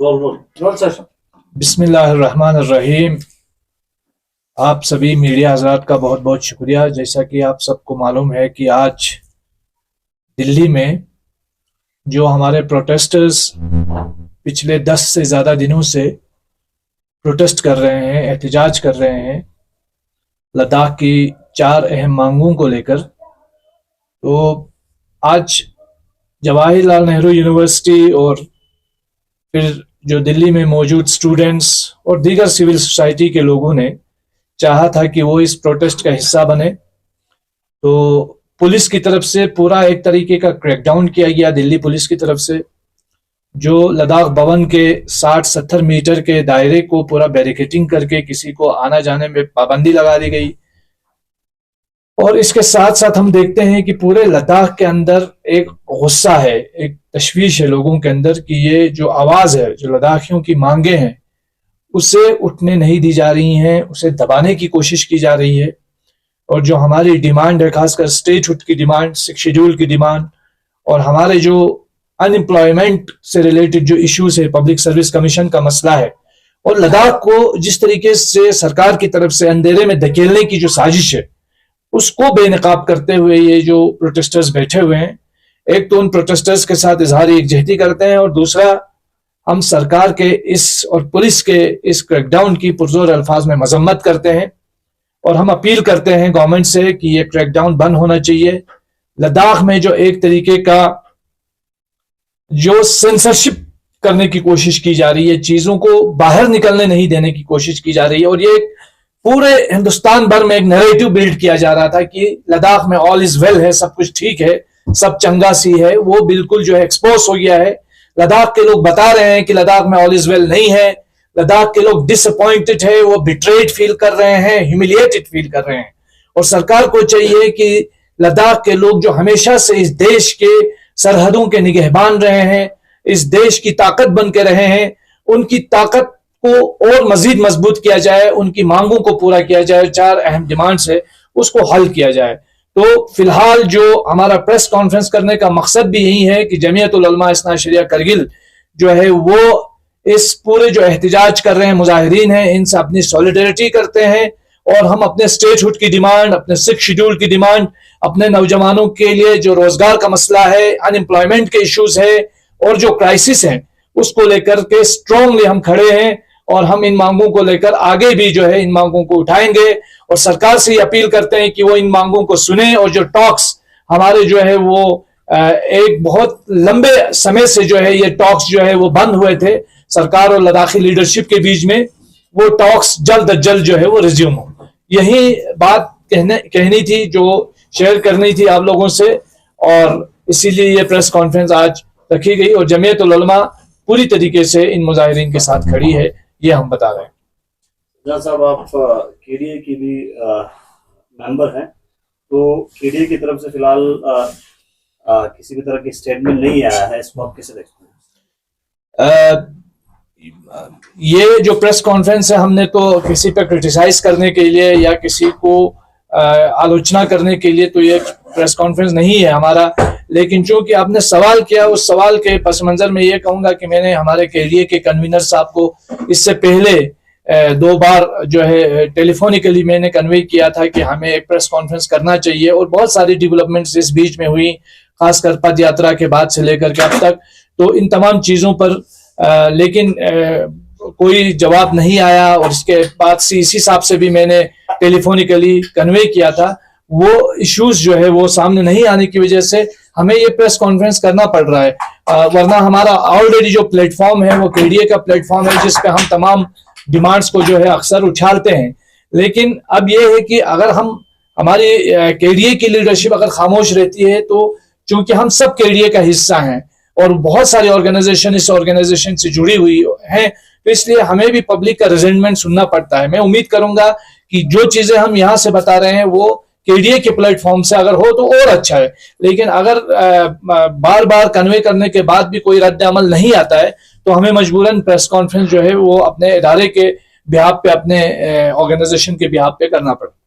Role role role session. बिस्मिल्लाहिर्रहमानिर्रहीम। आप सभी मीडिया हजरात का बहुत बहुत शुक्रिया। जैसा कि आप सबको मालूम है कि आज दिल्ली में जो हमारे प्रोटेस्टर्स पिछले 10 से ज़्यादा दिनों से प्रोटेस्ट कर रहे हैं, एहतजाज कर रहे हैं लद्दाख की 4 अहम मांगों को लेकर, तो आज जवाहरलाल नेहरू यूनिवर्सिटी और फिर जो दिल्ली में मौजूद स्टूडेंट्स और दीगर सिविल सोसाइटी के लोगों ने चाहा था कि वो इस प्रोटेस्ट का हिस्सा बने। तो पुलिस की तरफ से पूरा एक तरीके का क्रैकडाउन किया गया, दिल्ली पुलिस की तरफ से, जो लद्दाख भवन के 60-70 मीटर के दायरे को पूरा बैरिकेटिंग करके किसी को आना जाने में पाबंदी लगा दी गई। और इसके साथ साथ हम देखते हैं कि पूरे लद्दाख के अंदर एक गुस्सा है, एक तशवीश है लोगों के अंदर कि ये जो आवाज है, जो लद्दाखियों की मांगे हैं, उसे उठने नहीं दी जा रही हैं, उसे दबाने की कोशिश की जा रही है। और जो हमारी डिमांड है, खासकर स्टेटहुड की डिमांड, 6 शेड्यूल की डिमांड, और हमारे जो अनएम्प्लॉयमेंट से रिलेटेड जो इश्यूज है, पब्लिक सर्विस कमीशन का मसला है, और लद्दाख को जिस तरीके से सरकार की तरफ से अंधेरे में धकेलने की जो साजिश है, उसको बेनकाब करते हुए ये जो प्रोटेस्टर्स बैठे हुए हैं, एक तो उन प्रोटेस्टर्स के साथ इजहार यकजहती करते हैं, और दूसरा हम सरकार के इस और पुलिस के इस क्रैकडाउन की पुरजोर अल्फाज में मजम्मत करते हैं। और हम अपील करते हैं गवर्नमेंट से कि ये क्रैकडाउन बंद होना चाहिए। लद्दाख में जो एक तरीके का जो सेंसरशिप करने की कोशिश की जा रही है, चीजों को बाहर निकलने नहीं देने की कोशिश की जा रही है, और ये पूरे हिंदुस्तान भर में एक नैरेटिव बिल्ड किया जा रहा था कि लद्दाख में ऑल इज वेल है, सब कुछ ठीक है, सब चंगा सी है, वो बिल्कुल जो है एक्सपोज हो गया है। लद्दाख के लोग बता रहे हैं कि लद्दाख में ऑल इज वेल नहीं है। लद्दाख के लोग डिसअपॉइंटेड है, वो बिट्रेड फील कर रहे हैं, ह्यूमिलिएटेड फील कर रहे हैं। और सरकार को चाहिए कि लद्दाख के लोग जो हमेशा से इस देश के सरहदों के निगहबान रहे हैं, इस देश की ताकत बन के रहे हैं, उनकी ताकत को और मजीद मजबूत किया जाए, उनकी मांगों को पूरा किया जाए, 4 अहम डिमांड्स है उसको हल किया जाए। तो फिलहाल जो हमारा प्रेस कॉन्फ्रेंस करने का मकसद भी यही है कि जमीयतुल उलमा इस्ना शरिया करगिल जो है वो इस पूरे जो एहतजाज कर रहे हैं मुजाहिरीन हैं, इनसे अपनी सॉलिडरिटी करते हैं। और हम अपने स्टेटहुड की डिमांड, अपने 6 शेड्यूल की डिमांड, अपने नौजवानों के लिए जो रोजगार का मसला है, अनएम्प्लॉयमेंट के इश्यूज है, और जो क्राइसिस है, उसको लेकर के स्ट्रांगली हम खड़े हैं। और हम इन मांगों को लेकर आगे भी जो है इन मांगों को उठाएंगे, और सरकार से अपील करते हैं कि वो इन मांगों को सुने। और जो टॉक्स हमारे जो है वो एक बहुत लंबे समय से जो है ये टॉक्स जो है वो बंद हुए थे सरकार और लद्दाखी लीडरशिप के बीच में, वो टॉक्स जल्द अज जल्द जो है वो रिज्यूम हो। यही बात कहनी थी, जो शेयर करनी थी आप लोगों से, और इसीलिए ये प्रेस कॉन्फ्रेंस आज रखी गई। और जमीयतुल उलमा पूरी तरीके से इन मुजाहिरीन के साथ खड़ी है, ये हम बता रहे हैं। साहब, आप केडीए की भी मेंबर हैं, तो केडीए की तरफ से फिलहाल किसी भी तरह की स्टेटमेंट नहीं आया है, इसको आप कैसे देखते हैं? ये जो प्रेस कॉन्फ्रेंस है, हमने तो किसी पे क्रिटिसाइज करने के लिए या किसी को आलोचना करने के लिए तो ये प्रेस कॉन्फ्रेंस नहीं है हमारा। लेकिन चूंकि आपने सवाल किया, उस सवाल के पस मंजर में ये कहूंगा कि मैंने हमारे केडीए के कन्वीनर साहब को इससे पहले 2 बार जो है टेलीफोनिकली मैंने कन्वे किया था कि हमें एक प्रेस कॉन्फ्रेंस करना चाहिए। और बहुत सारी डेवलपमेंट्स इस बीच में हुई, खासकर पद यात्रा के बाद से लेकर के अब तक, तो इन तमाम चीजों पर लेकिन कोई जवाब नहीं आया। और इसके बाद सीसी साहब से भी मैंने टेलीफोनिकली कन्वे किया था, वो इश्यूज जो है वो सामने नहीं आने की वजह से हमें ये प्रेस कॉन्फ्रेंस करना पड़ रहा है। वरना हमारा ऑलरेडी जो प्लेटफॉर्म है वो केडीए का प्लेटफॉर्म है, जिसपे हम तमाम डिमांड्स को जो है अक्सर उछालते हैं। लेकिन अब ये है कि अगर हम हमारी केडीए की लीडरशिप अगर खामोश रहती है, तो चूंकि हम सब केडीए का हिस्सा हैं और बहुत सारी ऑर्गेनाइजेशन इस ऑर्गेनाइजेशन से जुड़ी हुई हैं, तो इसलिए हमें भी पब्लिक का रिजेंटमेंट सुनना पड़ता है। मैं उम्मीद करूंगा कि जो चीजें हम यहाँ से बता रहे हैं वो केडीए के प्लेटफॉर्म से अगर हो तो और अच्छा है। लेकिन अगर बार बार कन्वे करने के बाद भी कोई रद्द अमल नहीं आता है, तो हमें मजबूरन प्रेस कॉन्फ्रेंस जो है वो अपने इदारे के बिहाफ पे, अपने ऑर्गेनाइजेशन के बिहाफ पे करना पड़ता है।